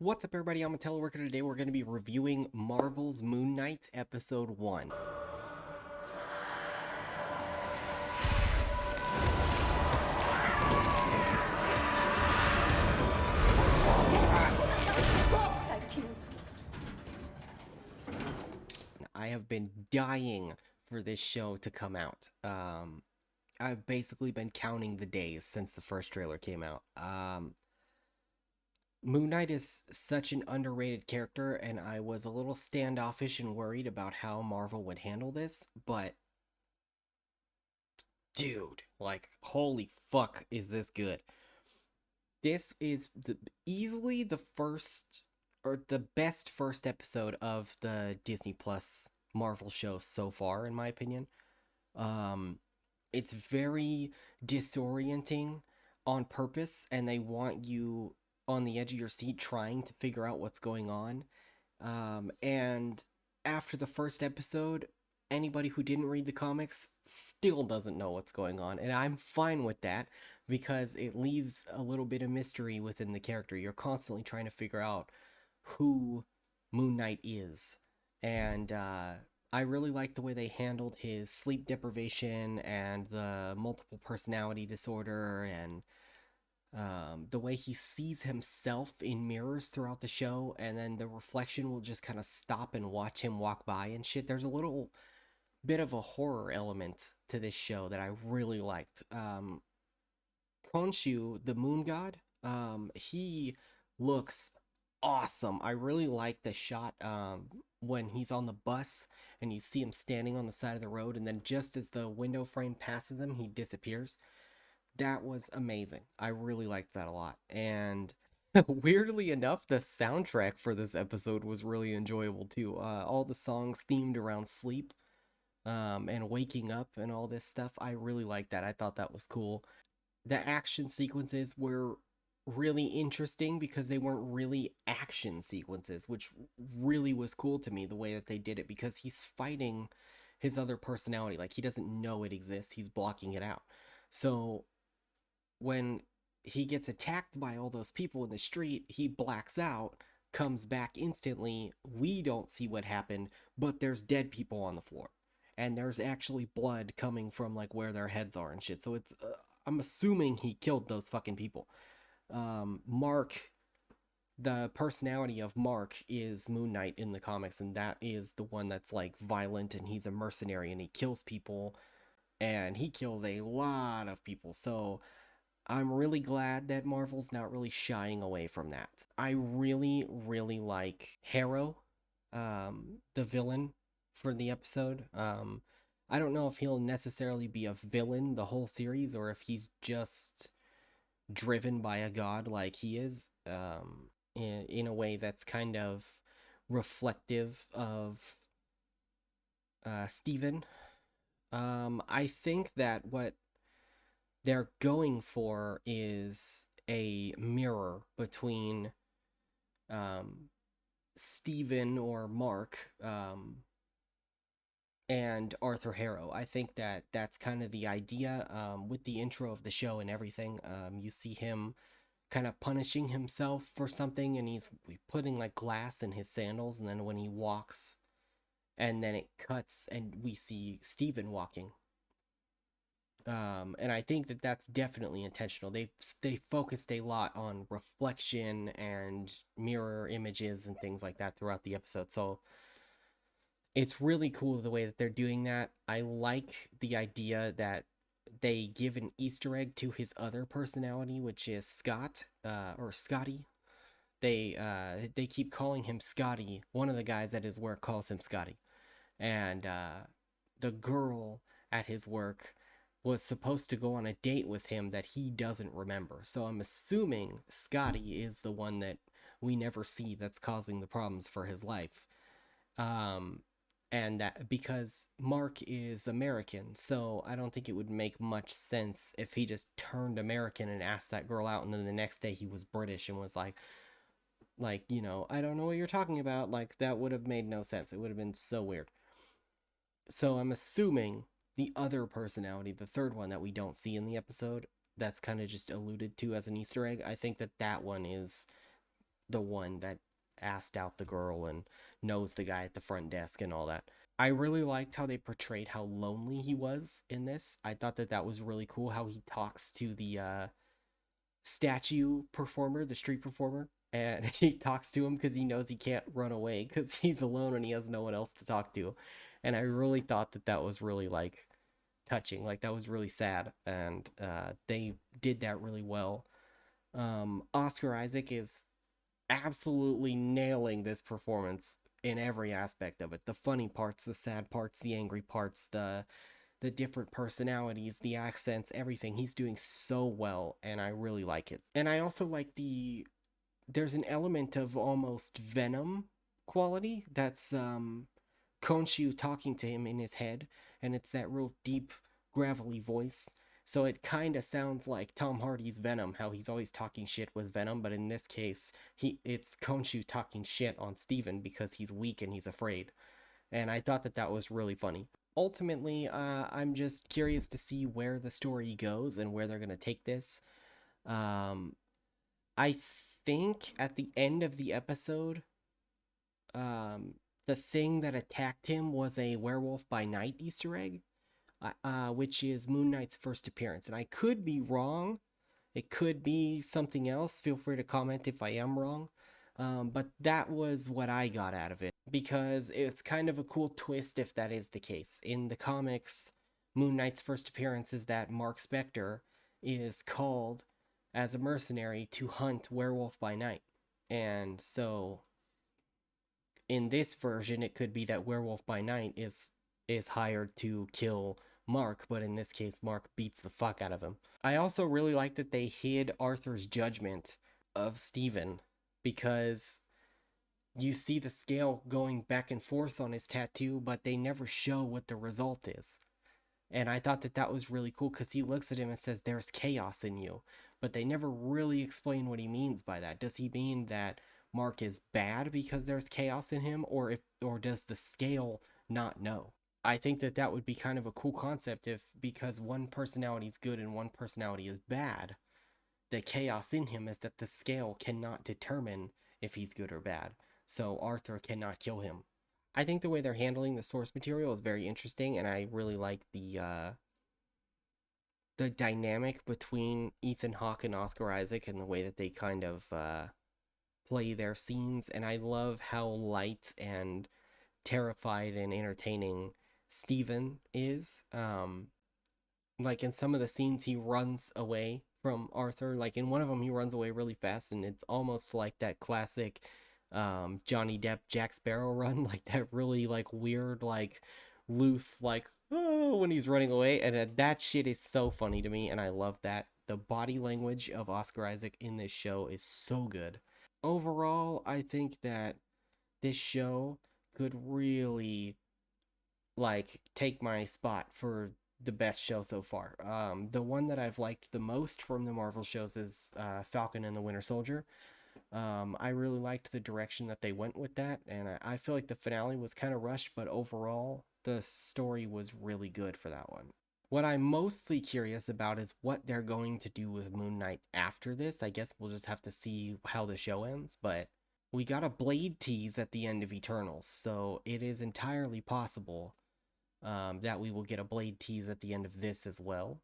What's up, everybody? I'm a teleworker. Today we're going to be reviewing Marvel's Moon Knight Episode 1. Thank you. I have been dying for this show to come out. I've basically been counting the days since the first trailer came out. Moon Knight is such an underrated character, and I was a little standoffish and worried about how Marvel would handle this, but dude, like, holy fuck, is this good? This is easily the first or the best first episode of the Disney Plus Marvel show so far, in my opinion. Um, it's very disorienting on purpose, and they want you on the edge of your seat trying to figure out what's going on. And after the first episode, anybody who didn't read the comics still doesn't know what's going on. And I'm fine with that because it leaves a little bit of mystery within the character. You're constantly trying to figure out who Moon Knight is. And I really like the way they handled his sleep deprivation and the multiple personality disorder and the way he sees himself in mirrors throughout the show, and then the reflection will just kind of stop and watch him walk by and shit. There's a little bit of a horror element to this show that I really liked. Khonshu, the moon god, he looks awesome. I really like the shot when he's on the bus and you see him standing on the side of the road, and then just as the window frame passes him, he disappears. That was amazing. I really liked that a lot. And weirdly enough, the soundtrack for this episode was really enjoyable too. All the songs themed around sleep and waking up and all this stuff. I really liked that. I thought that was cool. The action sequences were really interesting because they weren't really action sequences, which really was cool to me the way that they did it, because he's fighting his other personality. Like, he doesn't know it exists, he's blocking it out. So when he gets attacked by all those people in the street, he blacks out, comes back instantly. We don't see what happened, but there's dead people on the floor. And there's actually blood coming from like where their heads are and shit. So it's I'm assuming he killed those fucking people. Mark, the personality of Mark is Moon Knight in the comics, and that is the one that's like violent, and he's a mercenary and he kills people, and he kills a lot of people. So I'm really glad that Marvel's not really shying away from that. I really, really like Harrow, the villain for the episode. I don't know if he'll necessarily be a villain the whole series or if he's just driven by a god like he is, in a way that's kind of reflective of Steven. I think that what they're going for is a mirror between um, Steven or Mark, and Arthur Harrow. I think that that's kind of the idea, with the intro of the show and everything. You see him kind of punishing himself for something, and he's putting like glass in his sandals, and then when he walks, and then it cuts, and we see Steven walking. And I think that that's definitely intentional. They focused a lot on reflection and mirror images and things like that throughout the episode. So it's really cool the way that they're doing that. I like the idea that they give an Easter egg to his other personality, which is Scott, or Scotty. They keep calling him Scotty. One of the guys at his work calls him Scotty, and the girl at his work was supposed to go on a date with him that he doesn't remember. So I'm assuming Scotty is the one that we never see that's causing the problems for his life. Um, and that because Mark is American, so I don't think it would make much sense if he just turned American and asked that girl out, and then the next day he was British and was like, I don't know what you're talking about. Like, that would have made no sense. It would have been so weird. So I'm assuming the other personality, the third one that we don't see in the episode, that's kind of just alluded to as an Easter egg. I think that that one is the one that asked out the girl and knows the guy at the front desk and all that. I really liked how they portrayed how lonely he was in this. I thought that that was really cool how he talks to the statue performer, the street performer, and he talks to him because he knows he can't run away because he's alone and he has no one else to talk to. And I really thought that that was really like touching, like that was really sad, and they did that really well. Oscar Isaac is absolutely nailing this performance in every aspect of it. The funny parts, the sad parts, the angry parts, the different personalities, the accents, everything. He's doing so well, and I really like it. And I also like there's an element of almost Venom quality that's Konshu talking to him in his head, and it's that real deep, gravelly voice. So it kind of sounds like Tom Hardy's Venom, how he's always talking shit with Venom, but in this case, it's Konshu talking shit on Steven because he's weak and he's afraid. And I thought that that was really funny. Ultimately, I'm just curious to see where the story goes and where they're going to take this. Um, I think at the end of the episode, the thing that attacked him was a Werewolf by Night Easter egg, which is Moon Knight's first appearance. And I could be wrong. It could be something else. Feel free to comment if I am wrong. But that was what I got out of it because it's kind of a cool twist if that is the case. In the comics, Moon Knight's first appearance is that Mark Spector is called as a mercenary to hunt Werewolf by Night. And so in this version, it could be that Werewolf by Night is hired to kill Mark, but in this case, Mark beats the fuck out of him. I also really like that they hid Arthur's judgment of Steven because you see the scale going back and forth on his tattoo, but they never show what the result is. And I thought that that was really cool because he looks at him and says, "There's chaos in you." But they never really explain what he means by that. Does he mean that Mark is bad because there's chaos in him, or does the scale not know? I think that that would be kind of a cool concept if because one personality is good and one personality is bad, the chaos in him is that the scale cannot determine if he's good or bad. So Arthur cannot kill him. I think the way they're handling the source material is very interesting, and I really like the dynamic between Ethan Hawke and Oscar Isaac and the way that they kind of play their scenes. And I love how light and terrified and entertaining Steven is. Like in some of the scenes, he runs away from Arthur. Like in one of them, he runs away really fast, and it's almost like that classic Johnny Depp Jack Sparrow run, like that really like weird, like loose, like oh, when he's running away, and that shit is so funny to me, and I love that. The body language of Oscar Isaac in this show is so good. Overall, I think that this show could really like take my spot for the best show so far. The one that I've liked the most from the Marvel shows is Falcon and the Winter Soldier. I really liked the direction that they went with that, and I feel like the finale was kind of rushed, but overall, the story was really good for that one. What I'm mostly curious about is what they're going to do with Moon Knight after this. I guess we'll just have to see how the show ends, but we got a Blade tease at the end of Eternals, so it is entirely possible that we will get a Blade tease at the end of this as well,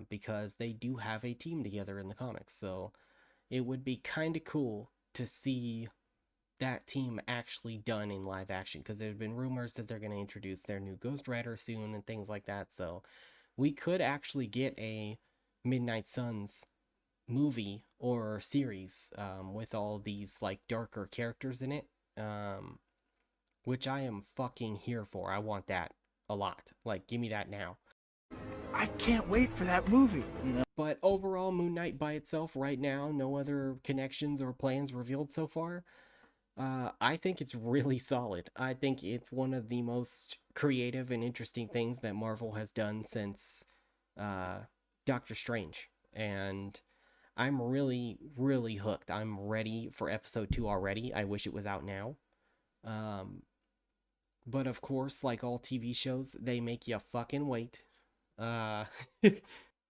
because they do have a team together in the comics, so it would be kind of cool to see that team actually done in live action because there's been rumors that they're going to introduce their new Ghost Rider soon and things like that. So we could actually get a Midnight Suns movie or series with all these like darker characters in it, which I am fucking here for. I want that a lot. Like, give me that now. I can't wait for that movie. But overall, Moon Knight by itself right now, no other connections or plans revealed so far. I think it's really solid. I think it's one of the most creative and interesting things that Marvel has done since Doctor Strange. And I'm really, really hooked. I'm ready for episode 2 already. I wish it was out now. But of course, like all TV shows, they make you fucking wait. Uh,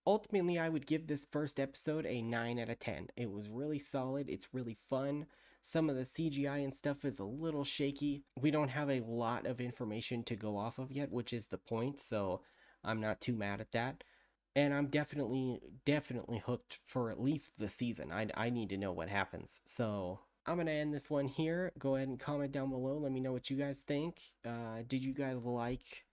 Ultimately, I would give this first episode a 9 out of 10. It was really solid. It's really fun. Some of the CGI and stuff is a little shaky. We don't have a lot of information to go off of yet, which is the point, so I'm not too mad at that. And I'm definitely hooked for at least the season. I need to know what happens. So I'm gonna end this one here. Go ahead and comment down below. Let me know what you guys think. Did you guys like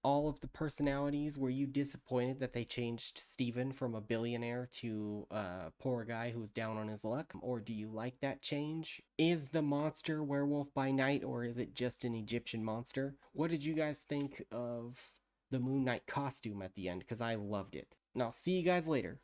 all of the personalities? Were you disappointed that they changed Steven from a billionaire to a poor guy who's down on his luck? Or do you like that change? Is the monster werewolf by night, or is it just an Egyptian monster? What did you guys think of the Moon Knight costume at the end? Because I loved it. And I'll see you guys later.